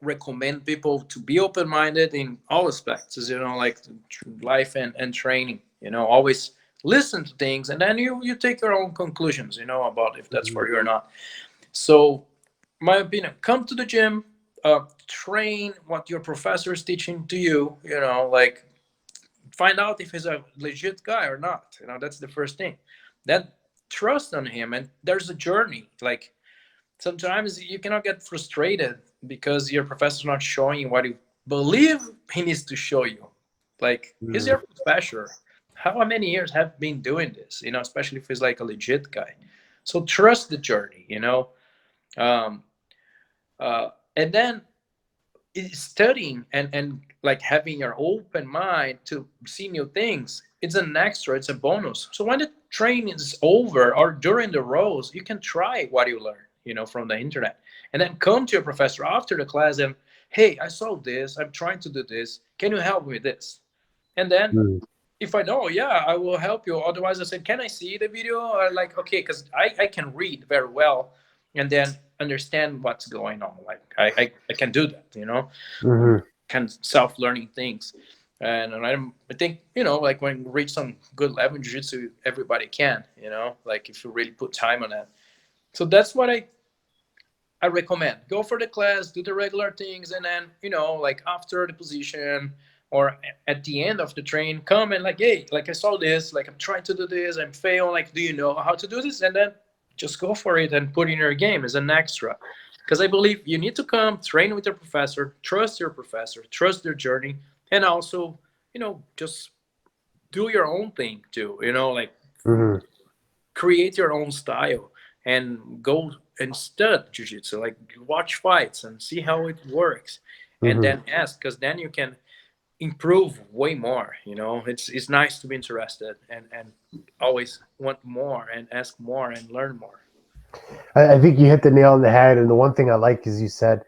recommend people to be open-minded in all aspects, like life and training. Always listen to things, and then you take your own conclusions, about if that's Mm-hmm. for you or not. So, my opinion: come to the gym, train what your professor is teaching to you. Like find out if he's a legit guy or not. That's the first thing. Then trust on him, and there's a journey. Like sometimes you cannot get frustrated because your professor's not showing you what you believe he needs to show you. Like he's Mm-hmm. your professor. How many years have been doing this? Especially if he's like a legit guy. So trust the journey. Um, and then studying and like having your open mind to see new things, it's an extra, it's a bonus. So when the training is over or during the rows, you can try what you learn, from the internet, and then come to your professor after the class and, hey, I saw this, I'm trying to do this, can you help me with this? And then if I know, yeah, I will help you. Otherwise, I said, can I see the video? Or like, okay, because I can read very well and then understand what's going on. Like I can do that, Mm-hmm. can self-learning things. And I think, like when you reach some good level in jiu-jitsu, everybody can, like if you really put time on that. So that's what I recommend. Go for the class, do the regular things, and then, like after the position, or at the end of the train come and like, hey, like I saw this, like I'm trying to do this, I'm failing, like do you know how to do this? And then just go for it and put in your game as an extra. Because I believe you need to come train with your professor, trust their journey, and also, just do your own thing too, like Hmm. create your own style and go and study jiu-jitsu, like watch fights and see how it works, and Hmm. then ask, because then you can improve way more. It's nice to be interested and always want more and ask more and learn more. I think you hit the nail on the head. And the one thing I like is you said,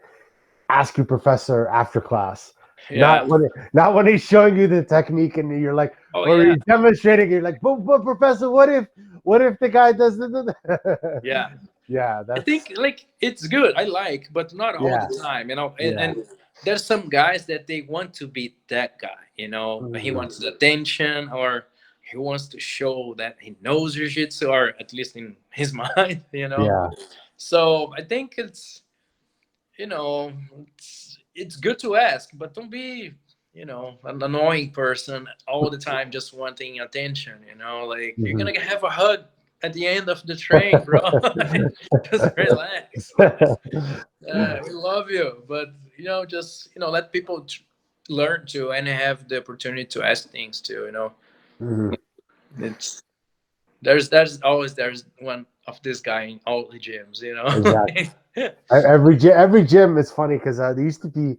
ask your professor after class, Yeah. not when he's showing you the technique and you're like, Oh or yeah. he's demonstrating. You're like, but professor, what if the guy does the Yeah, yeah, I that's think like it's good. I like, but not all yeah, the time, and, yeah. and there's some guys that they want to be that guy, he Mhm. wants the attention, or he wants to show that he knows jiu-jitsu, or at least in his mind. Yeah. So I think you know, it's good to ask, but don't be, an annoying person all the time, just wanting attention. Like you're Mhm. gonna have a hug at the end of the train, bro. Just relax. We love you, but just let people learn to and have the opportunity to ask things too. Mhm. It's there's one of this guy in all the gyms. Exactly. Every gym is funny because there used to be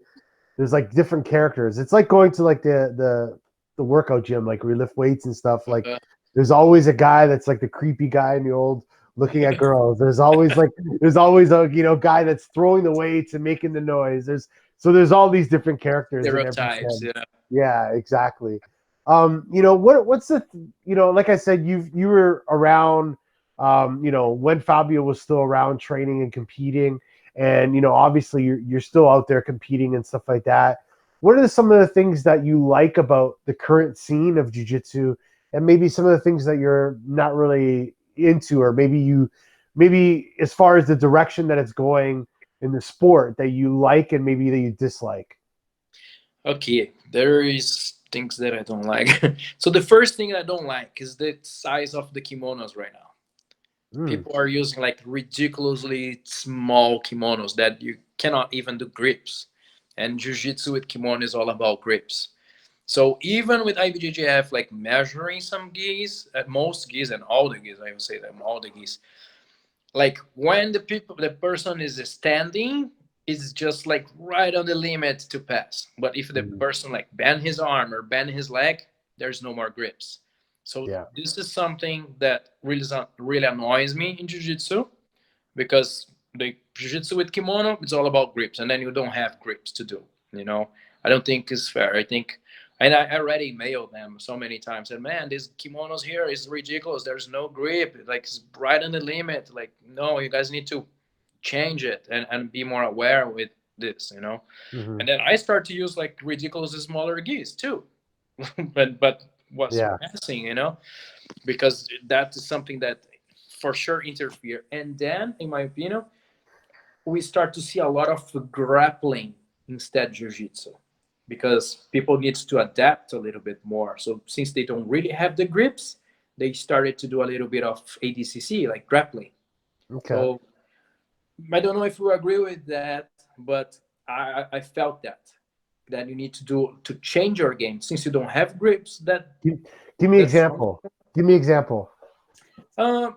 there's like different characters. It's like going to like the workout gym, like where we lift weights and stuff. Like Uh, there's always a guy that's like the creepy guy in the old looking at girls. There's always a guy that's throwing the weights and making the noise. There's all these different characters in every Stereotypes, gym. yeah. Yeah, exactly. What's the like I said, you were around when Fabio was still around training and competing, and obviously you're still out there competing and stuff like that. What are some of the things that you like about the current scene of jiu-jitsu, and maybe some of the things that you're not really into, or maybe as far as the direction that it's going in the sport that you like and maybe that you dislike? Okay, there is things that I don't like. So the first thing I don't like is the size of the kimonos right now. Mm, People are using like ridiculously small kimonos that you cannot even do grips. And jiu-jitsu with kimono is all about grips. So even with IBJJF, like measuring some gis, at most gis and all the gis, I would say that all the gis, like when the person is standing, it's just like right on the limit to pass. But if the mm, person like bend his arm or bend his leg, there's no more grips. So yeah. this is something that really annoys me in jiu-jitsu, because the jiu-jitsu with kimono, it's all about grips, and then you don't have grips to do. You know, I don't think it's fair. I think, and I already mailed them so many times. And man, these kimonos here is ridiculous. There's no grip. Like it's right on the limit. Like no, you guys need to change it and be more aware with this. Hmm. And then I start to use like ridiculous smaller gis too, but was Yeah. passing, because that is something that for sure interfere. And then, in my opinion, we start to see a lot of grappling instead jiu-jitsu, because people need to adapt a little bit more. So since they don't really have the grips, they started to do a little bit of ADCC, like grappling. Okay. So I don't know if you agree with that, but I felt that you need to do to change your game, since you don't have grips. Give, give me That's example. Give me example.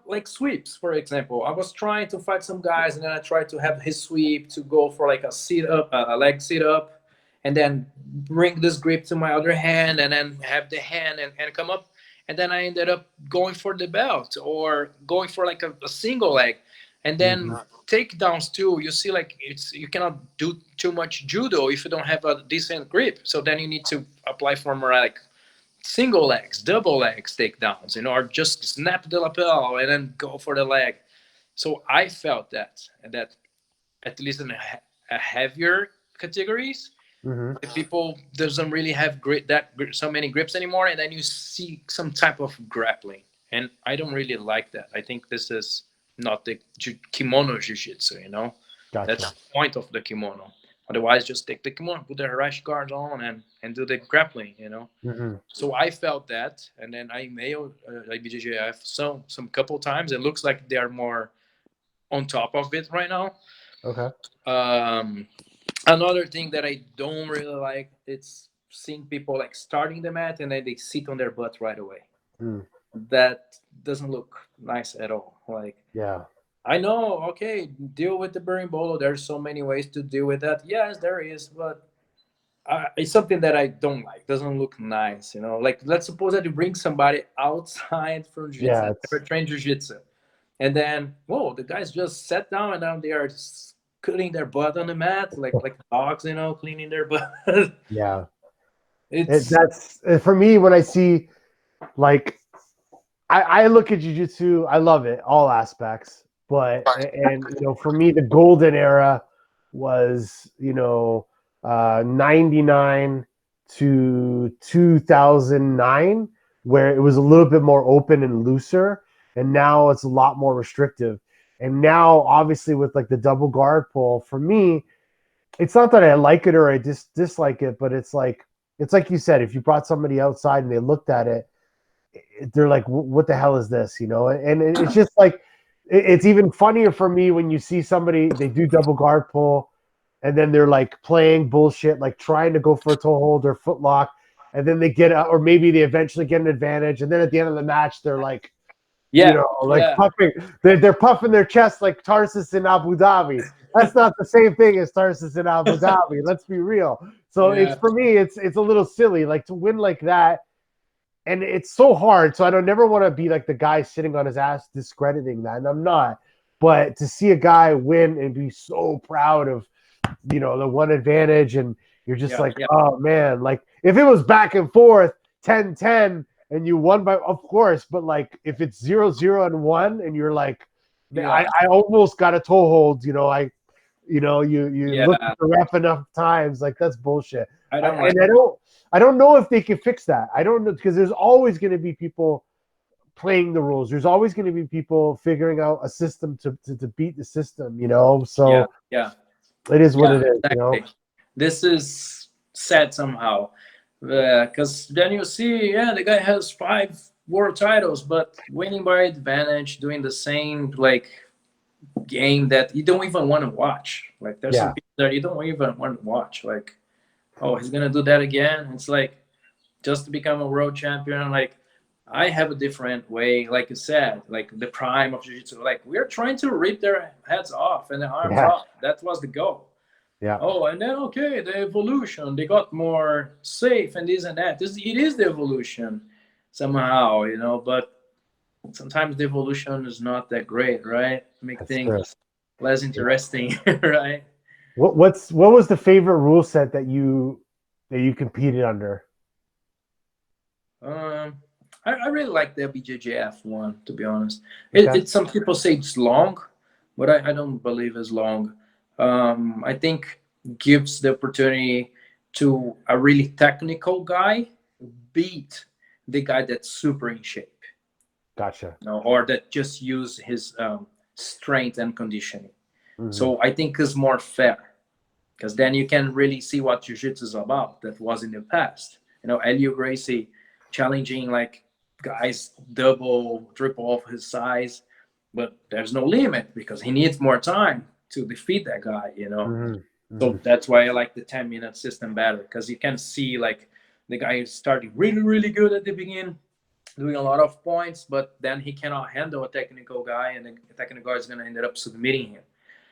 like sweeps, for example. I was trying to fight some guys, and then I tried to have his sweep to go for like a sit up, a leg sit up, and then bring this grip to my other hand, and then have the hand and come up. And then I ended up going for the belt, or going for like a single leg, and then Hmm. takedowns too. You see, like you cannot do too much judo if you don't have a decent grip. So then you need to apply for more like single legs, double legs takedowns, or just snap the lapel and then go for the leg. So I felt that at least in a heavier categories, Hmm. the people doesn't really have so many grips anymore, and then you see some type of grappling, and I don't really like that. I think this is not the kimono jiu-jitsu. That's Gotcha. the point of the kimono. Otherwise, just take the kimono, put the rash guards on, and do the grappling, Mm-hmm. So I felt that, and then I mailed IBJJF some couple times. It looks like they are more on top of it right now. Okay. Um, Another thing that I don't really like, it's seeing people like starting the mat and then they sit on their butt right away. Mm. That doesn't look nice at all. Like, Yeah. I know, okay, deal with the burning bolo. There's so many ways to deal with that. Yes, there is, but it's something that I don't like. Doesn't look nice, Like, let's suppose that you bring somebody outside from jiu-jitsu, Yeah. never trained jiu-jitsu, and then whoa, the guys just sat down and now they are cleaning their butt on the mat, like dogs, cleaning their butt. Yeah. It's That's for me when I see like I look at jiu-jitsu, I love it, all aspects. But and for me the golden era was, 99 to 2009, where it was a little bit more open and looser, and now it's a lot more restrictive. And now obviously with like the double guard pull, for me, it's not that I like it or I dislike it, but it's like you said, if you brought somebody outside and they looked at it, they're like, what the hell is this? And it's just like, it's even funnier for me when you see somebody, they do double guard pull and then they're like playing bullshit, like trying to go for a toe hold or foot lock. And then they get out, or maybe they eventually get an advantage. And then at the end of the match, they're like, yeah, like puffing, they're puffing their chest like Tarsis in Abu Dhabi. That's not the same thing as Tarsis in Abu Dhabi. Let's be real. So it's, for me, it's a little silly, like to win like that. And it's so hard. So I don't never want to be like the guy sitting on his ass discrediting that. And I'm not. But to see a guy win and be so proud of, the one advantage, and you're just like, oh man, like if it was back and forth 10-10 and you won by, of course, but like if it's 0-0 and 1 and you're like, I almost got a toe hold, you look at the ref enough times, like that's bullshit. I don't know if they can fix that. I don't know, because there's always going to be people playing the rules. There's always going to be people figuring out a system to beat the system, So it is what it is, exactly. This is sad somehow, because then you see, the guy has 5 world titles, but winning by advantage, doing the same like game that you don't even want to watch. Like there's some people that you don't even want to watch. Like, oh, he's gonna do that again. It's like, just to become a world champion. Like, I have a different way, like you said, like the prime of jiu-jitsu. Like, we're trying to rip their heads off and their arms off. That was the goal. Yeah. Oh, and then okay, the evolution, they got more safe and this and that. It is the evolution somehow, but sometimes the evolution is not that great, right? Make things less interesting, right? What was the favorite rule set that you competed under? I really like the BJJF one, to be honest. It's some people say it's long, but I don't believe it's long. I think gives the opportunity to a really technical guy beat the guy that's super in shape. Gotcha. Or that just use his strength and conditioning. Mm-hmm. So I think it's more fair, because then you can really see what jiu-jitsu is about. That was in the past. Elio Gracie challenging like guys double, triple of his size, but there's no limit because he needs more time to defeat that guy. Mm-hmm. So that's why I like the 10-minute system better, because you can see like the guy is starting really, really good at the beginning, doing a lot of points, but then he cannot handle a technical guy, and the technical guy is going to end up submitting him.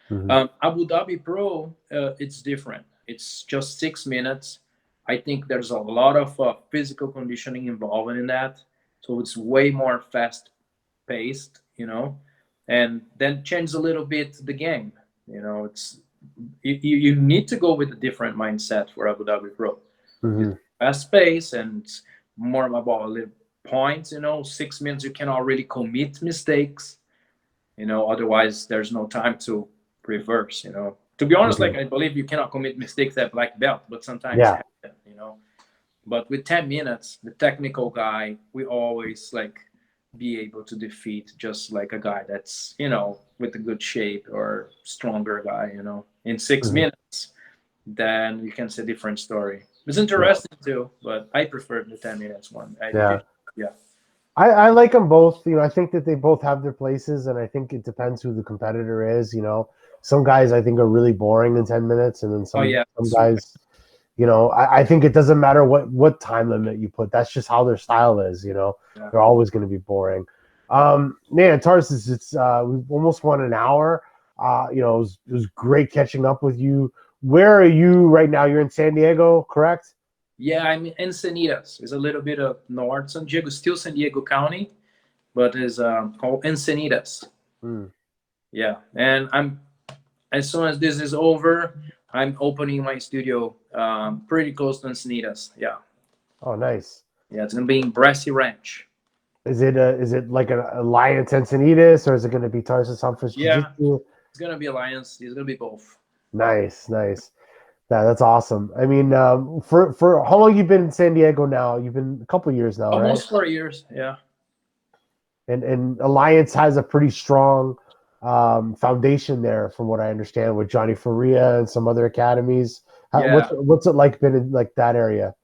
Mm-hmm. Abu Dhabi Pro, it's different. It's just 6 minutes. I think there's a lot of physical conditioning involved in that, so it's way more fast-paced, and then change a little bit the game. It's you need to go with a different mindset for Abu Dhabi Pro. Mm-hmm. It's fast-paced and more about points. 6 minutes you cannot really commit mistakes. Otherwise there's no time to reverse. To be honest, like I believe you cannot commit mistakes at black belt, but sometimes happen, But with 10 minutes, the technical guy, we always like be able to defeat just like a guy that's with a good shape or stronger guy. In 6 minutes, then you can see a different story. It's interesting too, but I prefer the 10 minutes one. Yeah. Yeah. I like them both. I think that they both have their places, and I think it depends who the competitor is. Some guys I think are really boring in 10 minutes, and then some guys, I think it doesn't matter what time limit you put. That's just how their style is. Yeah. They're always going to be boring. Man, Tarsis, we've almost won an hour. It was great catching up with you. Where are you right now? You're in San Diego, correct? Yeah, I'm in Encinitas. It's a little bit of north San Diego, still San Diego County, but it's called Encinitas. Yeah, and as soon as this is over, I'm opening my studio pretty close to Encinitas. Yeah. Oh, nice. Yeah, it's gonna be in Brassy Ranch. Is it like an Alliance Encinitas, or is it going to be Tarsis Humphreys Jiu-Jitsu? It's gonna be Alliance. It's gonna be both. Nice. Yeah, that's awesome. I mean, for how long you been in San Diego now? You've been a couple years now, right? Almost 4 years. Yeah. And Alliance has a pretty strong foundation there, from what I understand, with Johnny Faria and some other academies. What's it like been in like that area?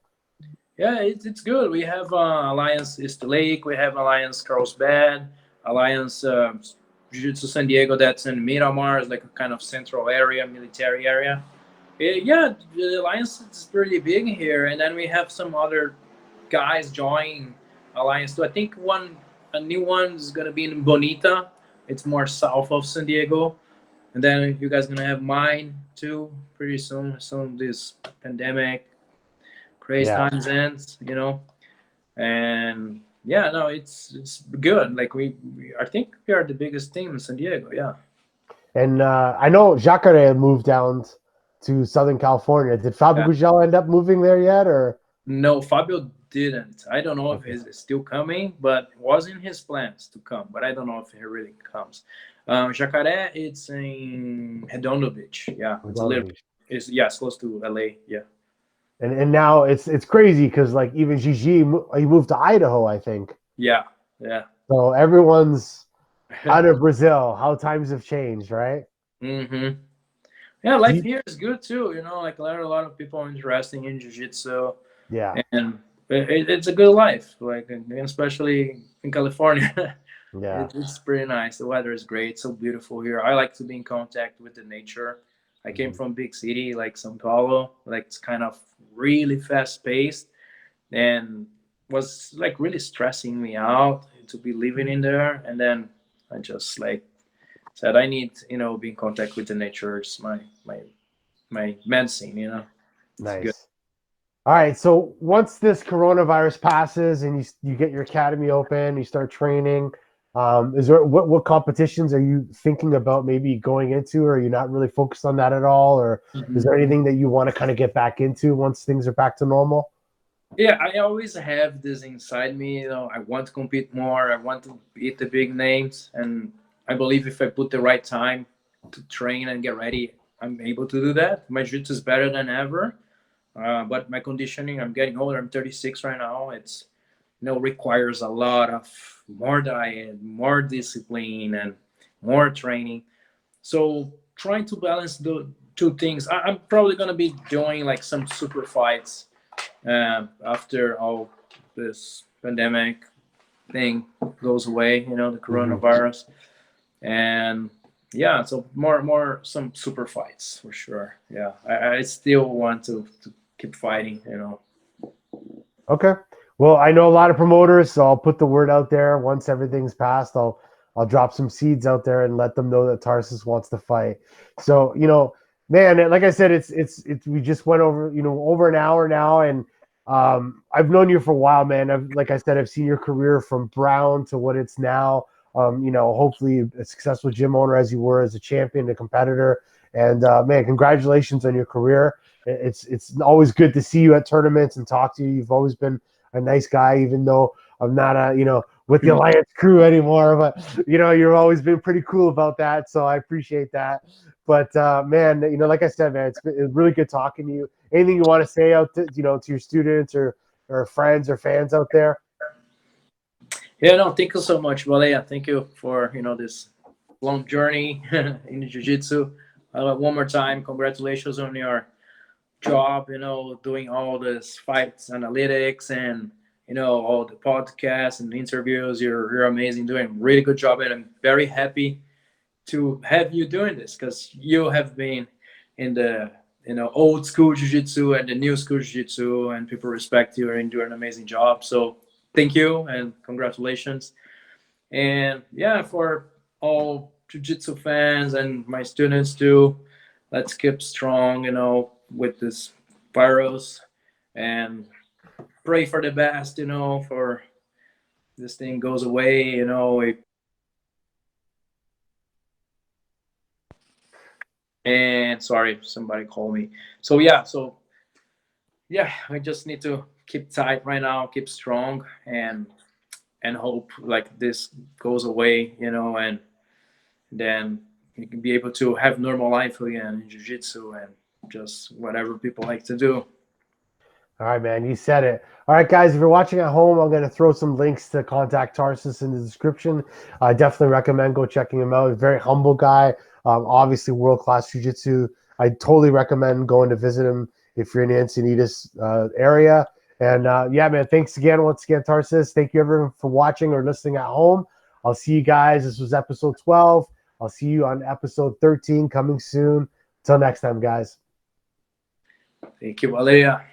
Yeah, it's good. We have Alliance East Lake. We have Alliance Carlsbad. Alliance Jiu-Jitsu San Diego. That's in Miramar. It's like a kind of central area, military area. Yeah, the Alliance is pretty big here. And then we have some other guys join Alliance too. I think a new one is going to be in Bonita. It's more south of San Diego. And then you guys are going to have mine too pretty soon. Soon this pandemic crazy times ends, and yeah, no, it's good. Like I think we are the biggest team in San Diego. Yeah. And I know Jacare moved down to Southern California. Did Fabio Gurgel end up moving there yet, or no? Fabio didn't. I don't know if he's still coming, but it was in his plans to come. But I don't know if he really comes. Jacare, it's in Redondo Beach. Yeah, it's close to LA. Yeah. And now it's crazy because like even Gigi, he moved to Idaho, I think. Yeah. So everyone's out of Brazil. How times have changed, right? Mm-hmm. Yeah, life here is good too. Like a lot of people are interested in jiu-jitsu. Yeah. And it's a good life, like especially in California. Yeah. It's pretty nice. The weather is great. So beautiful here. I like to be in contact with the nature. I came from big city like São Paulo, like it's kind of really fast paced, and was like really stressing me out to be living in there. And then I just like said I need be in contact with the nature. It's my medicine. Nice. Good. All right. So once this coronavirus passes and you get your academy open, you start training. Is there what competitions are you thinking about maybe going into, or are you not really focused on that at all, or is there anything that you want to kind of get back into once things are back to normal? Yeah, I always have this inside me. I want to compete more. I want to beat the big names, and I believe if I put the right time to train and get ready, I'm able to do that. My jiu-jitsu is better than ever, but my conditioning, I'm getting older. I'm 36 right now. It's requires a lot of more diet, more discipline, and more training. So trying to balance the two things. I'm probably going to be doing like some super fights after all this pandemic thing goes away, the coronavirus. And yeah, so more some super fights for sure. Yeah, I still want to keep fighting, Okay. Well, I know a lot of promoters, so I'll put the word out there. Once everything's passed, I'll drop some seeds out there and let them know that Tarsis wants to fight. So, man, like I said, it's we just went over, over an hour now, and I've known you for a while, man. Like I said, I've seen your career from Brown to what it's now. Hopefully a successful gym owner as you were as a champion, a competitor. And man, congratulations on your career. It's always good to see you at tournaments and talk to you. You've always been a nice guy, even though I'm not with the Alliance crew anymore, but you've always been pretty cool about that. So I appreciate that. But man, like I said, man, it's really good talking to you. Anything you want to say out to, to your students or friends or fans out there? Yeah, no, thank you so much, Baleia. Thank you for, this long journey in jiu-jitsu. One more time, congratulations on your job, doing all this fights analytics and all the podcasts and interviews. You're amazing, doing a really good job, and I'm very happy to have you doing this because you have been in the old school jiu-jitsu and the new school jiu-jitsu, and people respect you and doing an amazing job. So thank you and congratulations. And yeah, for all jiu-jitsu fans and my students too, let's keep strong, with this virus, and pray for the best, for this thing goes away, and sorry, somebody called me. So yeah, I just need to keep tight right now, keep strong, and hope like this goes away, and then you can be able to have normal life again in jiu-jitsu and just whatever people like to do. All right, man, you said it. All right, guys, if you're watching at home, I'm going to throw some links to contact Tarsis in the description. I definitely recommend go checking him out. He's a very humble guy, obviously world-class jiu-jitsu. I totally recommend going to visit him if you're in the Encinitas area. And yeah, man, thanks again, once again, Tarsis. Thank you, everyone, for watching or listening at home. I'll see you guys. This was episode 12. I'll see you on episode 13 coming soon. Until next time, guys. Thank you, Baleia.